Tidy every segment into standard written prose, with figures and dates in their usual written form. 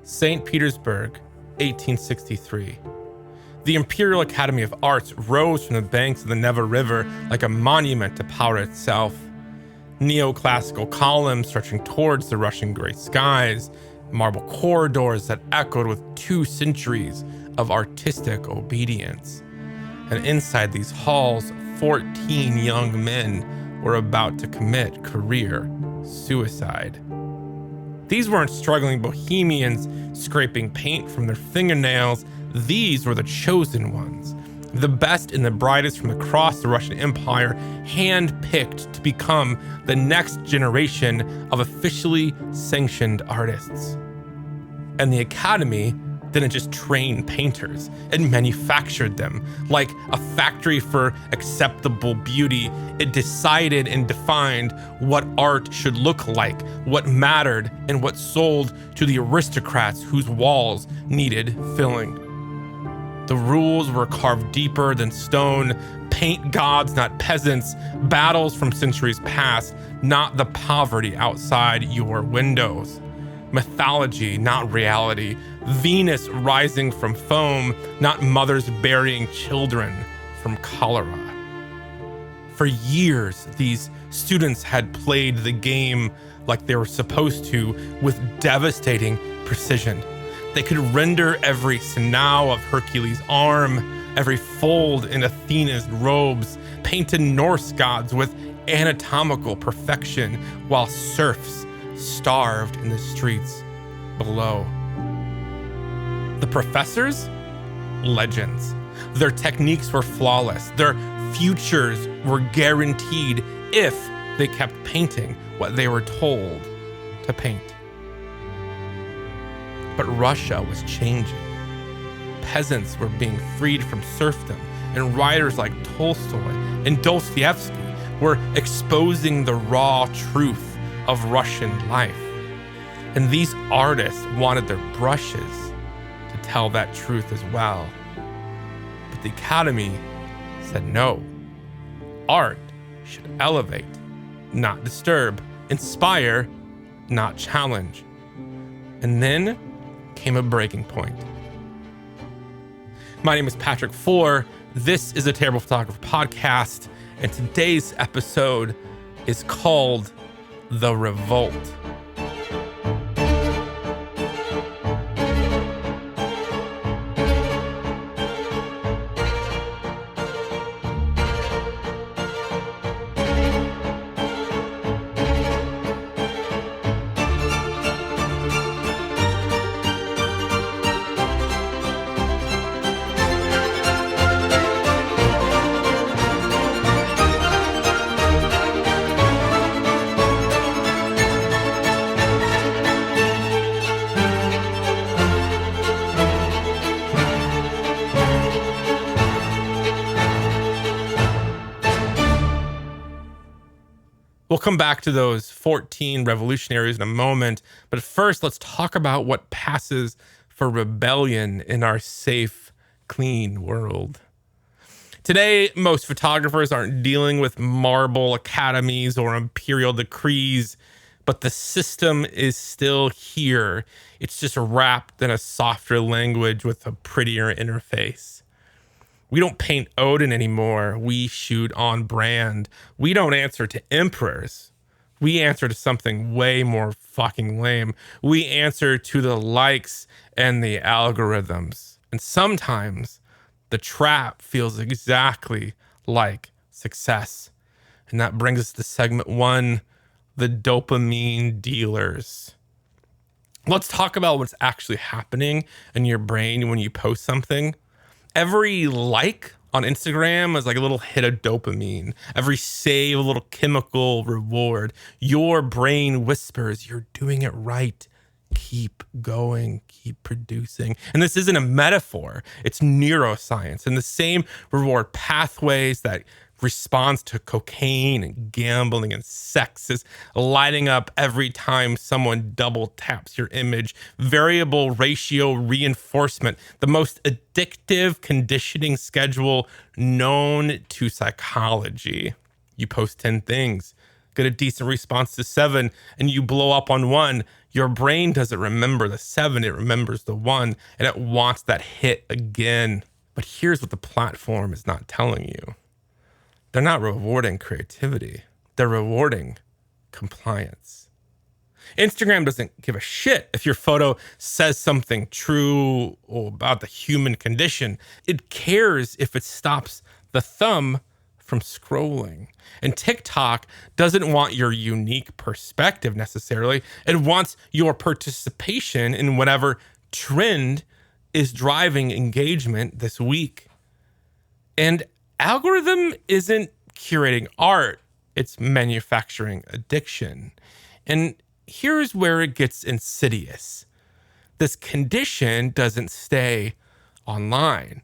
St. Petersburg, 1863. The Imperial Academy of Arts rose from the banks of the Neva River like a monument to power itself. Neoclassical columns stretching towards the Russian gray skies, marble corridors that echoed with 2 centuries of artistic obedience. And inside these halls, 14 young men were about to commit career suicide. These weren't struggling bohemians scraping paint from their fingernails. These were the chosen ones, the best and the brightest from across the Russian Empire, hand-picked to become the next generation of officially sanctioned artists. And the Academy didn't just train painters, it manufactured them. Like a factory for acceptable beauty, it decided and defined what art should look like, what mattered, and what sold to the aristocrats whose walls needed filling. The rules were carved deeper than stone. Paint gods, not peasants. Battles from centuries past, not the poverty outside your windows. Mythology, not reality. Venus rising from foam, not mothers burying children from cholera. For years, these students had played the game like they were supposed to, with devastating precision. They could render every sinew of Hercules' arm, every fold in Athena's robes, painted Norse gods with anatomical perfection, while serfs starved in the streets below. The professors? Legends. Their techniques were flawless. Their futures were guaranteed if they kept painting what they were told to paint. But Russia was changing. Peasants were being freed from serfdom, and writers like Tolstoy and Dostoevsky were exposing the raw truth of Russian life. And these artists wanted their brushes to tell that truth as well. But the Academy said no. Art should elevate, not disturb, inspire, not challenge. And then came a breaking point. My name is Patrick Fuller. This is a Terrible Photographer podcast, and today's episode is called The Revolt. We'll come back to those 14 revolutionaries in a moment, but first let's talk about what passes for rebellion in our safe, clean world. Today, most photographers aren't dealing with marble academies or imperial decrees, but the system is still here. It's just wrapped in a softer language with a prettier interface. We don't paint Odin anymore. We shoot on brand. We don't answer to emperors. We answer to something way more fucking lame. We answer to the likes and the algorithms. And sometimes the trap feels exactly like success. And that brings us to segment 1, the dopamine dealers. Let's talk about what's actually happening in your brain when you post something. Every like on Instagram is like a little hit of dopamine. Every save, a little chemical reward. Your brain whispers, you're doing it right. Keep going, keep producing. And this isn't a metaphor. It's neuroscience. And the same reward pathways that responds to cocaine and gambling and sex is lighting up every time someone double taps your image. Variable ratio reinforcement, the most addictive conditioning schedule known to psychology. You post 10 things, get a decent response to 7, and you blow up on 1. Your brain doesn't remember the 7, it remembers the 1, and it wants that hit again. But here's what the platform is not telling you. They're not rewarding creativity. They're rewarding compliance. Instagram doesn't give a shit if your photo says something true about the human condition. It cares if it stops the thumb from scrolling. And TikTok doesn't want your unique perspective necessarily. It wants your participation in whatever trend is driving engagement this week. And algorithm isn't curating art, it's manufacturing addiction. And here's where it gets insidious. This condition doesn't stay online.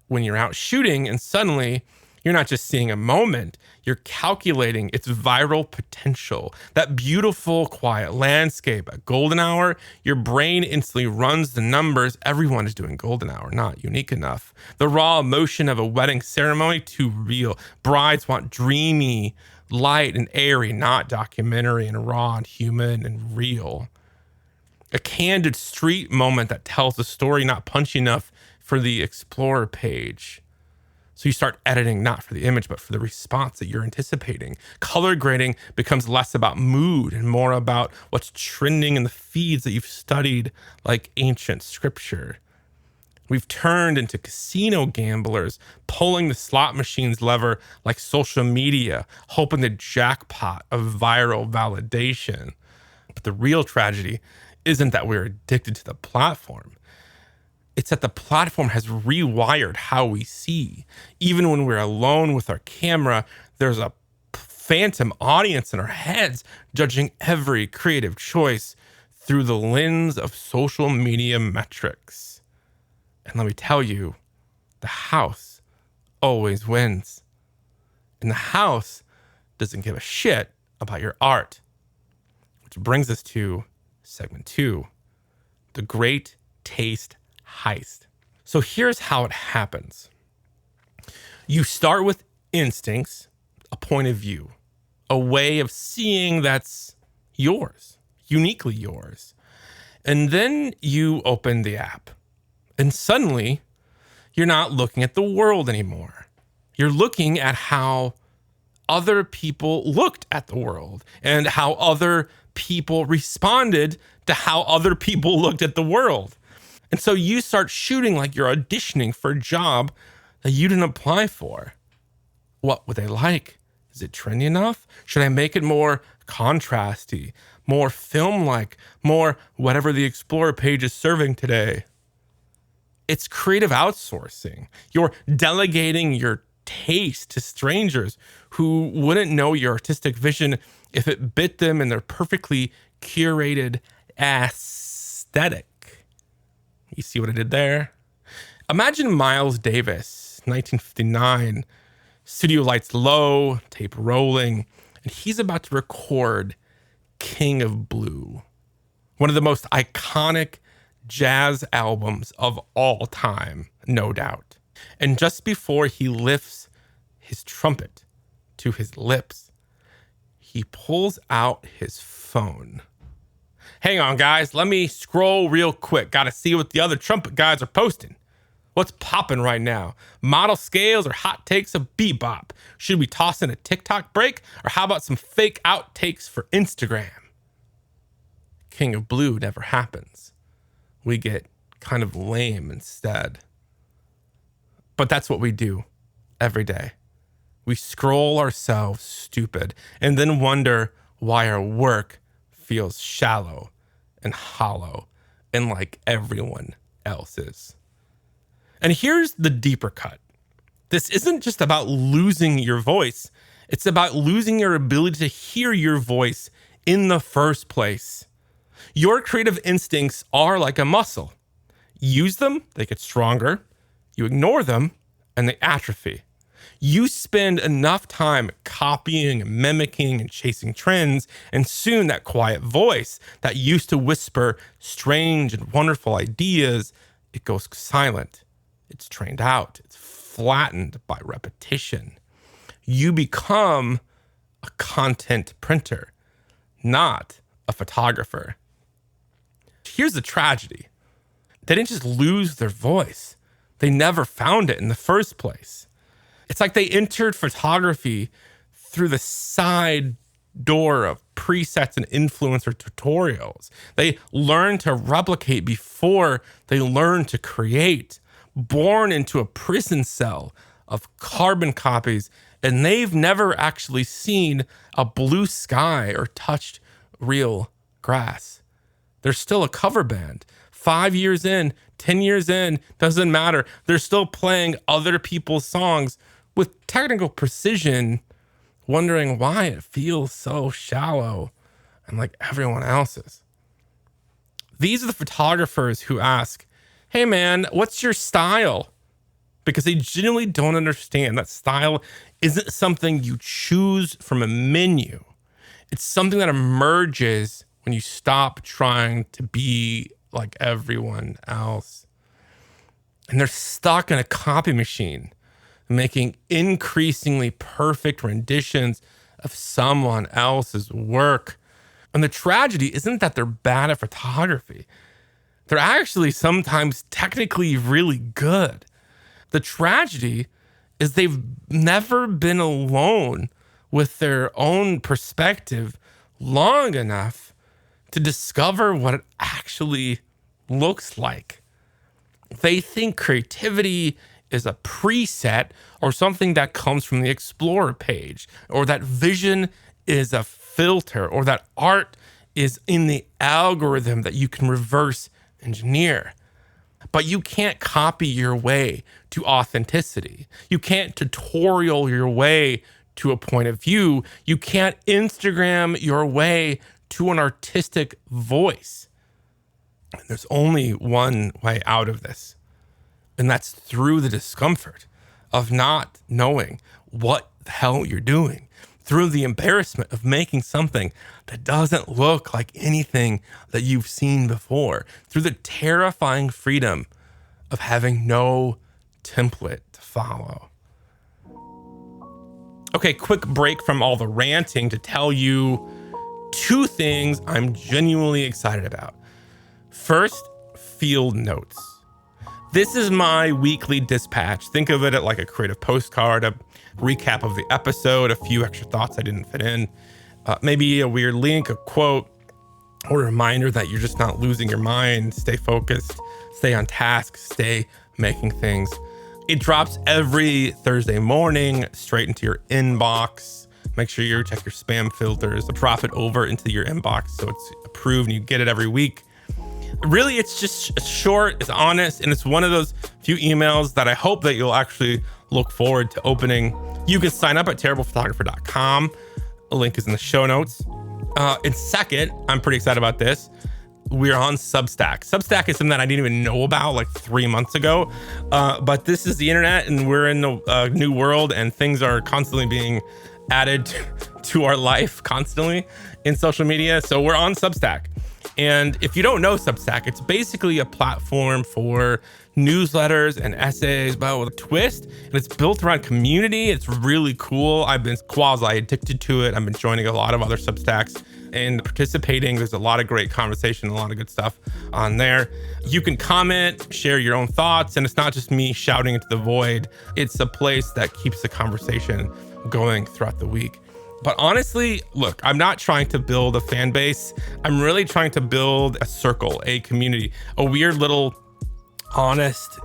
When you're out shooting and suddenly you're not just seeing a moment, you're calculating its viral potential. That beautiful, quiet landscape at golden hour, your brain instantly runs the numbers. Everyone is doing golden hour, not unique enough. The raw emotion of a wedding ceremony, too real. Brides want dreamy, light and airy, not documentary and raw and human and real. A candid street moment that tells a story, not punchy enough for the Explorer page. So you start editing not for the image, but for the response that you're anticipating. Color grading becomes less about mood and more about what's trending in the feeds that you've studied like ancient scripture. We've turned into casino gamblers, pulling the slot machine's lever like social media, hoping the jackpot of viral validation. But the real tragedy isn't that we're addicted to the platform. It's that the platform has rewired how we see. Even when we're alone with our camera, there's a phantom audience in our heads judging every creative choice through the lens of social media metrics. And let me tell you, the house always wins. And the house doesn't give a shit about your art. Which brings us to segment 2, the great taste heist. So here's how it happens. You start with instincts, a point of view, a way of seeing that's yours, uniquely yours. And then you open the app. And suddenly, you're not looking at the world anymore. You're looking at how other people looked at the world and how other people responded to how other people looked at the world. And so you start shooting like you're auditioning for a job that you didn't apply for. What would they like? Is it trendy enough? Should I make it more contrasty, more film-like, more whatever the Explorer page is serving today? It's creative outsourcing. You're delegating your taste to strangers who wouldn't know your artistic vision if it bit them in their perfectly curated aesthetic. You see what I did there? Imagine Miles Davis, 1959, studio lights low, tape rolling, and he's about to record King of Blue, one of the most iconic jazz albums of all time, no doubt. And just before he lifts his trumpet to his lips, he pulls out his phone. Hang on, guys. Let me scroll real quick. Got to see what the other trumpet guys are posting. What's popping right now? Model scales or hot takes of bebop? Should we toss in a TikTok break? Or how about some fake outtakes for Instagram? King of Blue never happens. We get kind of lame instead. But that's what we do every day. We scroll ourselves stupid and then wonder why our work feels shallow and hollow and like everyone else's. And here's the deeper cut. This isn't just about losing your voice. It's about losing your ability to hear your voice in the first place. Your creative instincts are like a muscle. Use them, they get stronger. You ignore them, and they atrophy. You spend enough time copying and mimicking and chasing trends, and soon that quiet voice that used to whisper strange and wonderful ideas, it goes silent. It's trained out. It's flattened by repetition. You become a content printer, not a photographer. here's the tragedy. They didn't just lose their voice. They never found it in the first place. It's like they entered photography through the side door of presets and influencer tutorials. They learned to replicate before they learned to create, born into a prison cell of carbon copies, and they've never actually seen a blue sky or touched real grass. They're still a cover band. 5 years in, 10 years in, doesn't matter. They're still playing other people's songs with technical precision, wondering why it feels so shallow and like everyone else's. These are the photographers who ask, hey man, what's your style? Because they genuinely don't understand that style isn't something you choose from a menu. It's something that emerges when you stop trying to be like everyone else. And they're stuck in a copy machine, making increasingly perfect renditions of someone else's work. And the tragedy isn't that they're bad at photography. They're actually sometimes technically really good. The tragedy is they've never been alone with their own perspective long enough to discover what it actually looks like. They think creativity is a preset or something that comes from the Explorer page, or that vision is a filter, or that art is in the algorithm that you can reverse engineer. But you can't copy your way to authenticity. You can't tutorial your way to a point of view. You can't Instagram your way to an artistic voice. And there's only one way out of this. And that's through the discomfort of not knowing what the hell you're doing, through the embarrassment of making something that doesn't look like anything that you've seen before, through the terrifying freedom of having no template to follow. Okay, quick break from all the ranting to tell you 2 things I'm genuinely excited about. First, field notes. This is my weekly dispatch. Think of it like a creative postcard, a recap of the episode, a few extra thoughts I didn't fit in, maybe a weird link, a quote, or a reminder that you're just not losing your mind. Stay focused, stay on task, stay making things. It drops every Thursday morning straight into your inbox. Make sure you check your spam filters, drop it over into your inbox so it's approved and you get it every week. Really, it's just short, it's honest, and it's one of those few emails that I hope that you'll actually look forward to opening. You can sign up at terriblephotographer.com. A link is in the show notes. And second, I'm pretty excited about this. We're on Substack. Substack is something that I didn't even know about like 3 months ago. But this is the internet and we're in a new world and things are constantly being added to our life constantly in social media. So we're on Substack. And if you don't know Substack, it's basically a platform for newsletters and essays, but with a twist. And it's built around community. It's really cool. I've been quasi addicted to it. I've been joining a lot of other Substacks and participating. There's a lot of great conversation, a lot of good stuff on there. You can comment, share your own thoughts, and it's not just me shouting into the void. It's a place that keeps the conversation going throughout the week. But honestly, look, I'm not trying to build a fan base. I'm really trying to build a circle, a community, a weird little honest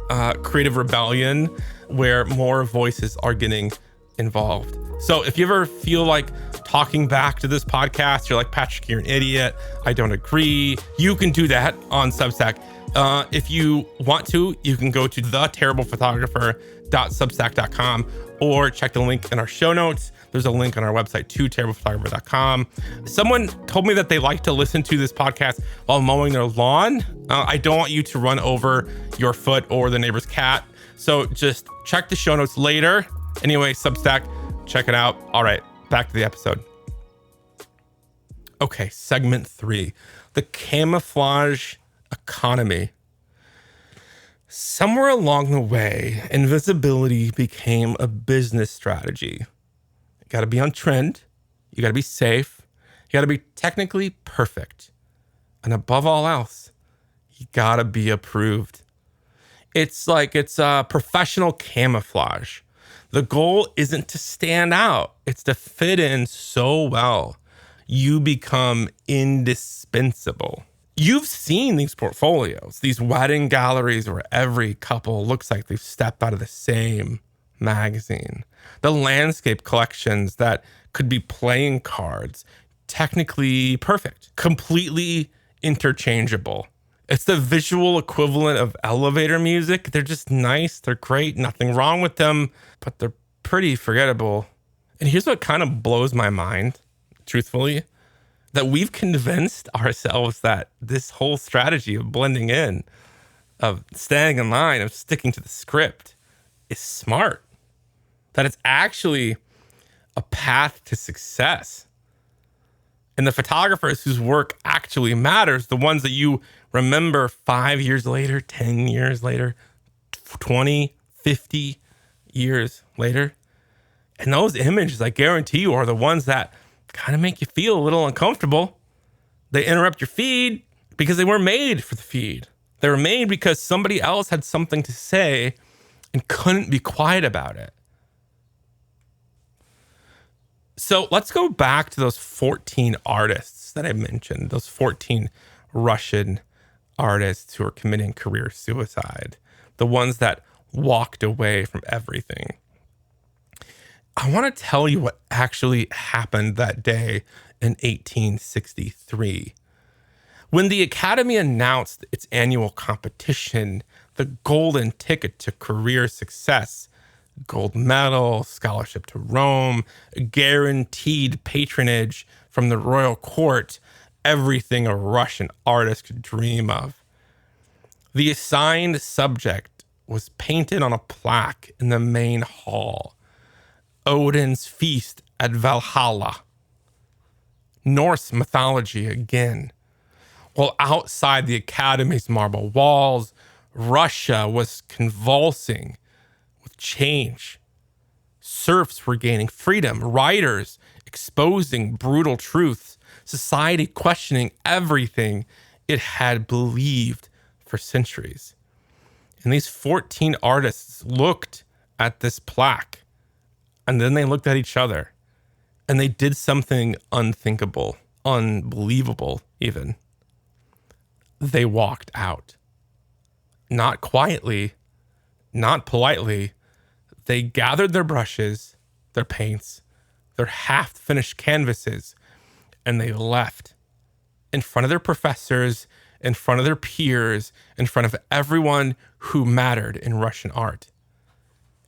creative rebellion where more voices are getting involved. So if you ever feel like talking back to this podcast, you're like, Patrick, you're an idiot, I don't agree, you can do that on Substack. If you want to, you can go to theterriblephotographer.substack.com or check the link in our show notes. There's a link on our website to terriblephotographer.com. Someone told me that they like to listen to this podcast while mowing their lawn. I don't want you to run over your foot or the neighbor's cat. So just check the show notes later. Anyway, Substack, check it out. All right, back to the episode. Okay, segment 3, the camouflage economy. Somewhere along the way, invisibility became a business strategy. You got to be on trend. You got to be safe. You got to be technically perfect. And above all else, You gotta be approved. It's like it's a professional camouflage. The goal isn't to stand out, it's to fit in so well. You become indispensable. You've seen these portfolios, these wedding galleries where every couple looks like they've stepped out of the same magazine. The landscape collections that could be playing cards, technically perfect, completely interchangeable. It's the visual equivalent of elevator music. They're just nice, they're great, nothing wrong with them, but they're pretty forgettable. And here's what kind of blows my mind, truthfully, that we've convinced ourselves that this whole strategy of blending in, of staying in line, of sticking to the script is smart. That it's actually a path to success. And the photographers whose work actually matters, the ones that you remember 5 years later, 10 years later, 20, 50 years later. And those images, I guarantee you, are the ones that kind of make you feel a little uncomfortable. They interrupt your feed because they weren't made for the feed. They were made because somebody else had something to say and couldn't be quiet about it. So let's go back to those 14 artists that I mentioned, those 14 Russian artists who are committing career suicide, the ones that walked away from everything. I want to tell you what actually happened that day in 1863. When the Academy announced its annual competition, the golden ticket to career success, gold medal, scholarship to Rome, guaranteed patronage from the royal court, everything a Russian artist could dream of. The assigned subject was painted on a plaque in the main hall. Odin's feast at Valhalla. Norse mythology again. While outside the Academy's marble walls, Russia was convulsing with change. Serfs were gaining freedom, writers exposing brutal truths, society questioning everything it had believed for centuries. And these 14 artists looked at this plaque, and then they looked at each other, and they did something unthinkable, unbelievable even. They walked out. Not quietly, not politely. They gathered their brushes, their paints, their half-finished canvases, and they left in front of their professors, in front of their peers, in front of everyone who mattered in Russian art.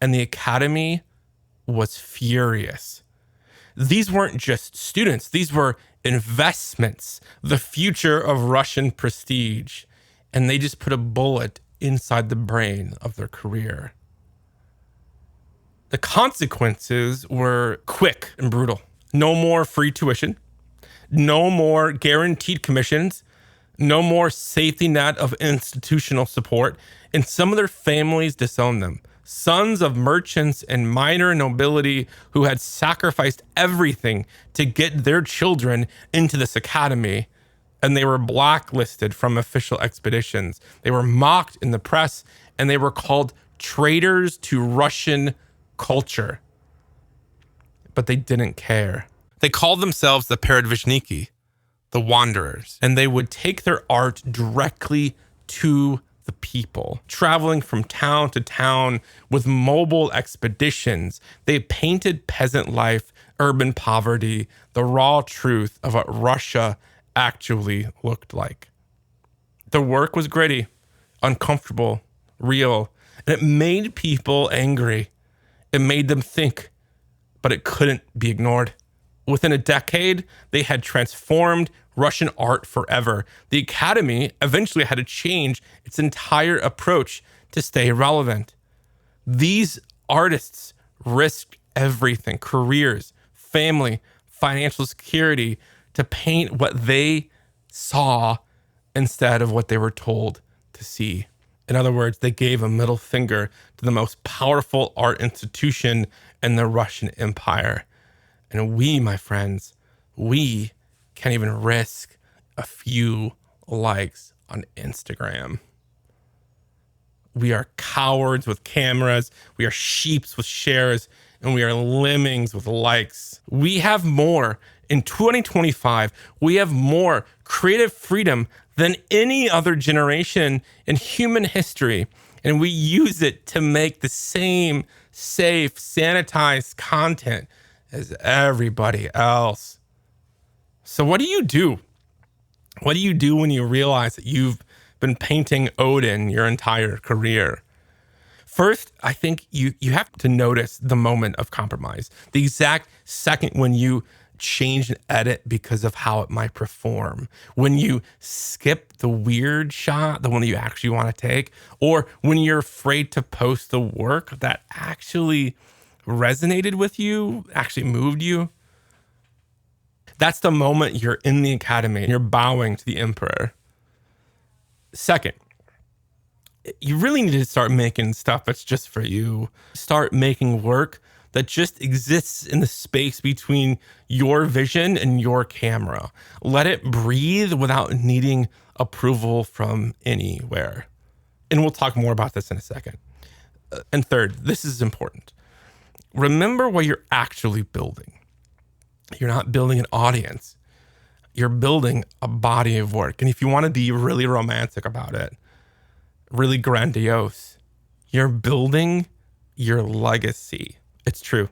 And the Academy was furious. These weren't just students, these were investments, the future of Russian prestige. And they just put a bullet inside the brain of their career. The consequences were quick and brutal. No more free tuition, no more guaranteed commissions, no more safety net of institutional support, and some of their families disowned them. Sons of merchants and minor nobility who had sacrificed everything to get their children into this academy, and they were blacklisted from official expeditions. They were mocked in the press, and they were called traitors to Russian culture. But they didn't care. They called themselves the Peredvishniki, the wanderers, and they would take their art directly to the people, traveling from town to town with mobile expeditions. They painted peasant life, urban poverty, the raw truth of what Russia actually looked like. The work was gritty, uncomfortable, real, and it made people angry. It made them think, but it couldn't be ignored. Within a decade, they had transformed Russian art forever. The Academy eventually had to change its entire approach to stay relevant. These artists risked everything, careers, family, financial security, to paint what they saw instead of what they were told to see. In other words, they gave a middle finger to the most powerful art institution in the Russian Empire. And we, my friends, we can't even risk a few likes on Instagram. We are cowards with cameras. We are sheeps with shares. And we are lemmings with likes. We have more in 2025. We have more creative freedom than any other generation in human history. And we use it to make the same safe, sanitized content as everybody else. So what do you do? What do you do when you realize that you've been painting Odin your entire career? First, I think you have to notice the moment of compromise, the exact second when you change an edit because of how it might perform, when you skip the weird shot, the one that you actually want to take, or when you're afraid to post the work that actually resonated with you, actually moved you. That's the moment you're in the academy and you're bowing to the emperor. Second, you really need to start making stuff that's just for you. Start making work that just exists in the space between your vision and your camera. Let it breathe without needing approval from anywhere. And we'll talk more about this in a second. And third, this is important. Remember what you're actually building. You're not building an audience. You're building a body of work. And if you want to be really romantic about it, really grandiose, you're building your legacy. It's true.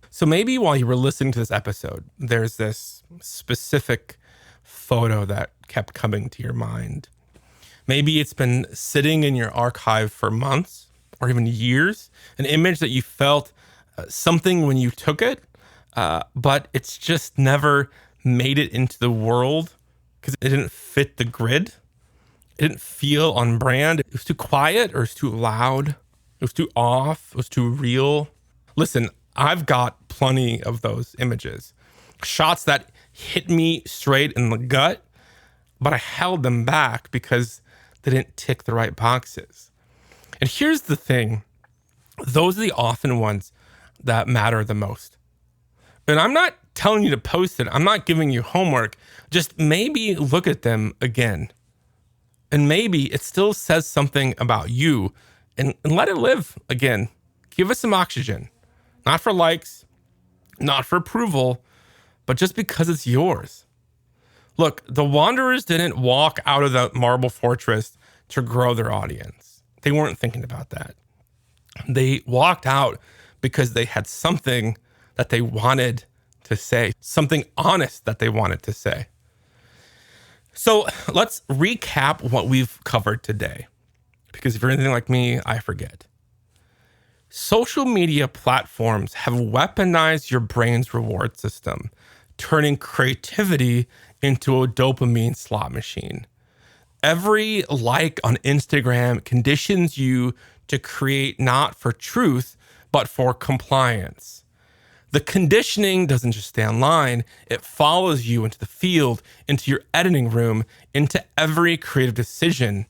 So maybe while you were listening to this episode, there's this specific photo that kept coming to your mind. Maybe it's been sitting in your archive for months or even years, an image that you felt something when you took it, but it's just never made it into the world because it didn't fit the grid. It didn't feel on brand. It was too quiet or it was too loud. It was too off. It was too real. Listen, I've got plenty of those images. Shots that hit me straight in the gut, but I held them back because they didn't tick the right boxes. And here's the thing. Those are the often ones that matter the most. And I'm not telling you to post it. I'm not giving you homework. Just maybe look at them again. And maybe it still says something about you and let it live again. Give it some oxygen. Not for likes, not for approval, but just because it's yours. Look, the Wanderers didn't walk out of the marble fortress to grow their audience. They weren't thinking about that. They walked out because they had something that they wanted to say, something honest that they wanted to say. So let's recap what we've covered today, because if you're anything like me, I forget. Social media platforms have weaponized your brain's reward system, turning creativity into a dopamine slot machine. Every like on Instagram conditions you to create not for truth, but for compliance. The conditioning doesn't just stay online, it follows you into the field, into your editing room, into every creative decision.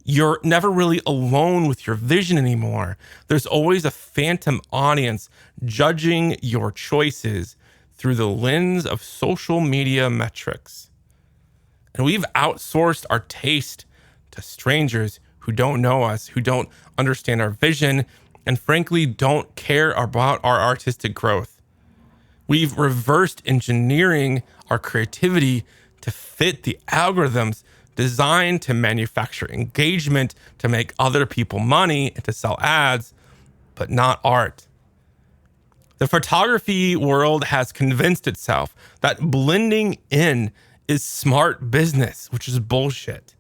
You're never really alone with your vision anymore. There's always a phantom audience judging your choices through the lens of social media metrics. And we've outsourced our taste to strangers who don't know us, who don't understand our vision, and frankly, don't care about our artistic growth. We've reversed engineering our creativity to fit the algorithms designed to manufacture engagement, to make other people money, and to sell ads, but not art. The photography world has convinced itself that blending in is smart business, which is bullshit.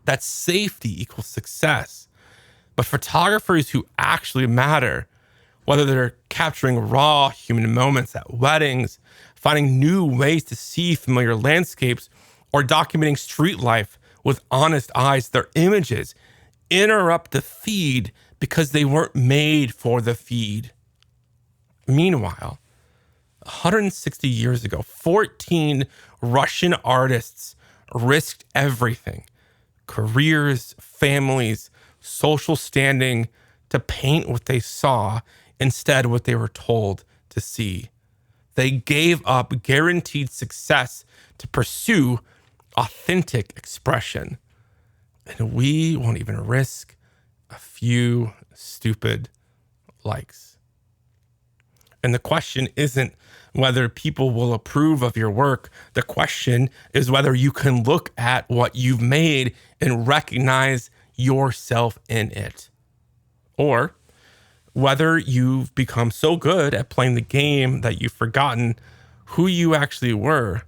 That safety equals success. But photographers who actually matter, whether they're capturing raw human moments at weddings, finding new ways to see familiar landscapes, or documenting street life with honest eyes, their images interrupt the feed because they weren't made for the feed. Meanwhile, 160 years ago, 14 Russian artists risked everything, careers, families, social standing, to paint what they saw instead what they were told to see. They gave up guaranteed success to pursue authentic expression. And we won't even risk a few stupid likes. And the question isn't whether people will approve of your work. The question is whether you can look at what you've made and recognize yourself in it. Or whether you've become so good at playing the game that you've forgotten who you actually were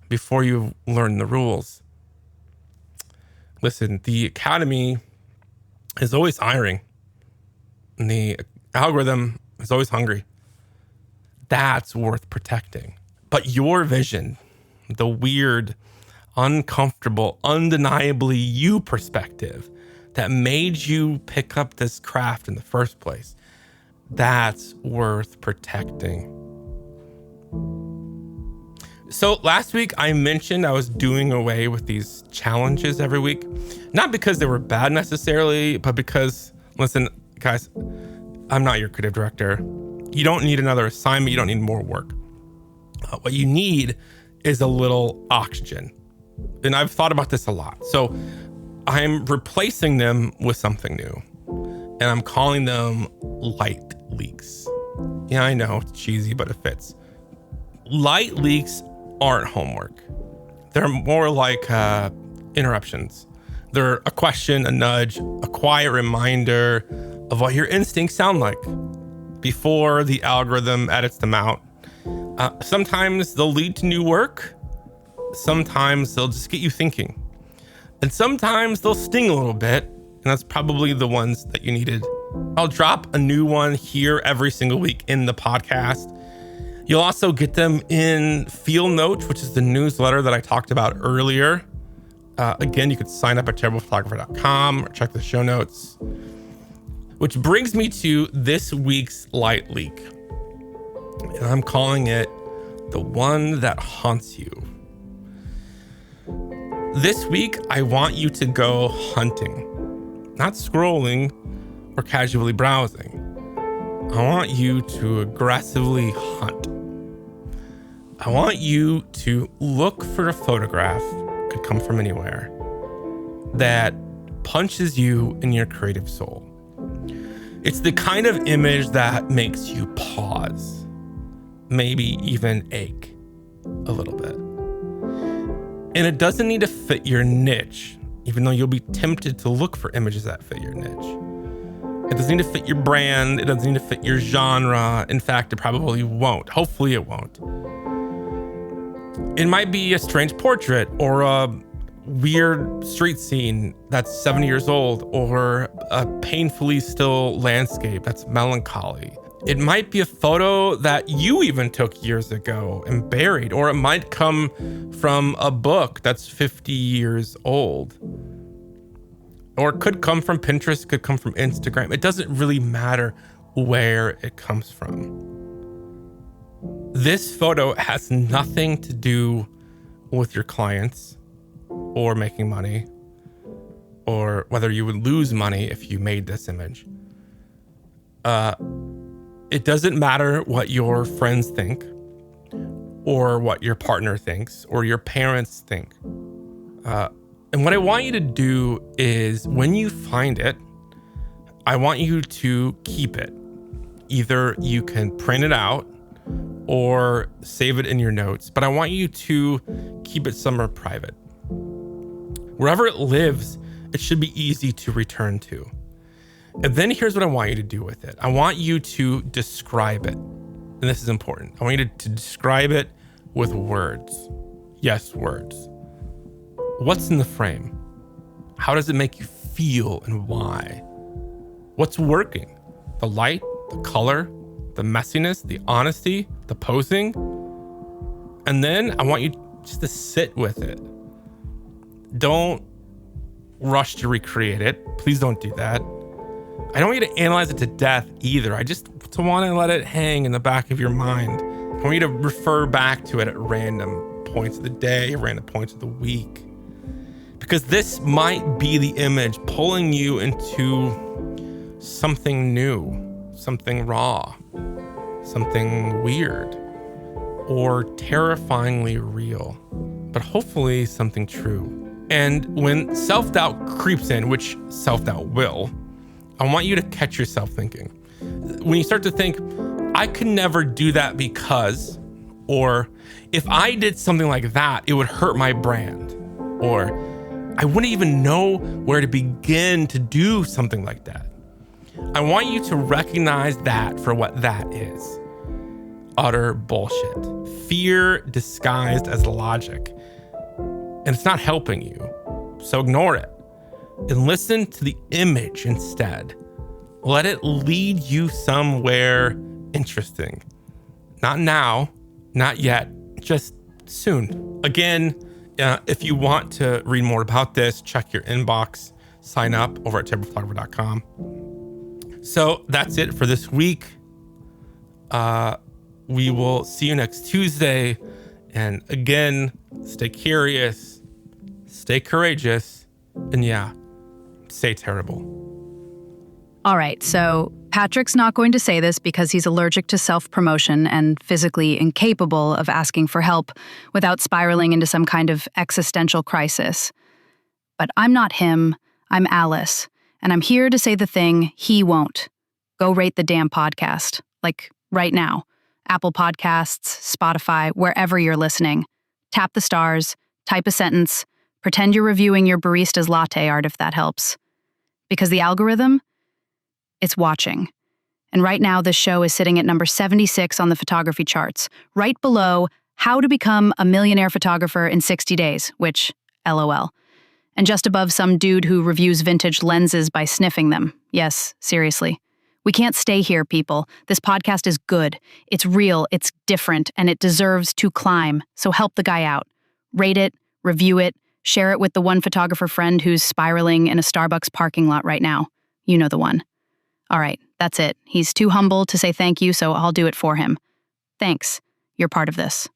before you learned the rules. Listen, the Academy is always hiring. And the algorithm is always hungry. That's worth protecting. But your vision, the weird, uncomfortable, undeniably you perspective that made you pick up this craft in the first place, that's worth protecting. So last week I mentioned I was doing away with these challenges every week, not because they were bad necessarily, but because, listen, guys, I'm not your creative director. You don't need another assignment. You don't need more work. What you need is a little oxygen. And I've thought about this a lot. So I'm replacing them with something new. And I'm calling them light leaks. Yeah, I know, it's cheesy, but it fits. Light leaks aren't homework. They're more like interruptions. They're a question, a nudge, a quiet reminder of what your instincts sound like before the algorithm edits them out. Sometimes they'll lead to new work. Sometimes they'll just get you thinking. And sometimes they'll sting a little bit, and that's probably the ones that you needed. I'll drop a new one here every single week in the podcast. You'll also get them in Feel Notes, which is the newsletter that I talked about earlier. Again, you could sign up at terriblephotographer.com or check the show notes. Which brings me to this week's light leak. And I'm calling it the one that haunts you. This week, I want you to go hunting, not scrolling or casually browsing. I want you to aggressively hunt. I want you to look for a photograph, could come from anywhere, that punches you in your creative soul. It's the kind of image that makes you pause, maybe even ache a little bit. And it doesn't need to fit your niche, even though you'll be tempted to look for images that fit your niche. It doesn't need to fit your brand. It doesn't need to fit your genre. In fact, it probably won't. Hopefully it won't. It might be a strange portrait or a weird street scene that's 70 years old, or a painfully still landscape that's melancholy. It might be a photo that you even took years ago and buried, or it might come from a book that's 50 years old. Or it could come from Pinterest, could come from Instagram. It doesn't really matter where it comes from. This photo has nothing to do with your clients or making money, or whether you would lose money if you made this image. It doesn't matter what your friends think, or what your partner thinks, or your parents think. And what I want you to do is, when you find it, I want you to keep it. Either you can print it out or save it in your notes, but I want you to keep it somewhere private. Wherever it lives, it should be easy to return to. And then here's what I want you to do with it. I want you to describe it. And this is important. I want you to describe it with words. Yes, words. What's in the frame? How does it make you feel and why? What's working? The light, the color, the messiness, the honesty, the posing. And then I want you just to sit with it. Don't rush to recreate it. Please don't do that. I don't want you to analyze it to death either. I just want to let it hang in the back of your mind. I want you to refer back to it at random points of the day, random points of the week. Because this might be the image pulling you into something new, something raw, something weird. or terrifyingly real, but hopefully something true. And when self-doubt creeps in, which self-doubt will, I want you to catch yourself thinking. When you start to think, I could never do that because, or if I did something like that, it would hurt my brand, or I wouldn't even know where to begin to do something like that. I want you to recognize that for what that is. Utter bullshit. Fear disguised as logic. And it's not helping you. So ignore it. And listen to the image instead. Let it lead you somewhere interesting. Not now, not yet, just soon. Again, if you want to read more about this, check your inbox, sign up over at tablephotographer.com. So that's it for this week. We will see you next Tuesday. And again, stay curious, stay courageous, and yeah, stay terrible. All right, so Patrick's not going to say this because he's allergic to self-promotion and physically incapable of asking for help without spiraling into some kind of existential crisis. But I'm not him, I'm Alice, and I'm here to say the thing he won't. Go rate the damn podcast, like right now. Apple Podcasts, Spotify, wherever you're listening. Tap the stars, type a sentence, pretend you're reviewing your barista's latte art if that helps. Because the algorithm, it's watching. And right now, this show is sitting at number 76 on the photography charts, right below How to Become a Millionaire Photographer in 60 Days, which, LOL. And just above some dude who reviews vintage lenses by sniffing them. Yes, seriously. We can't stay here, people. This podcast is good. It's real, it's different, and it deserves to climb. So help the guy out. Rate it, review it, share it with the one photographer friend who's spiraling in a Starbucks parking lot right now. You know the one. All right, that's it. He's too humble to say thank you, so I'll do it for him. Thanks. You're part of this.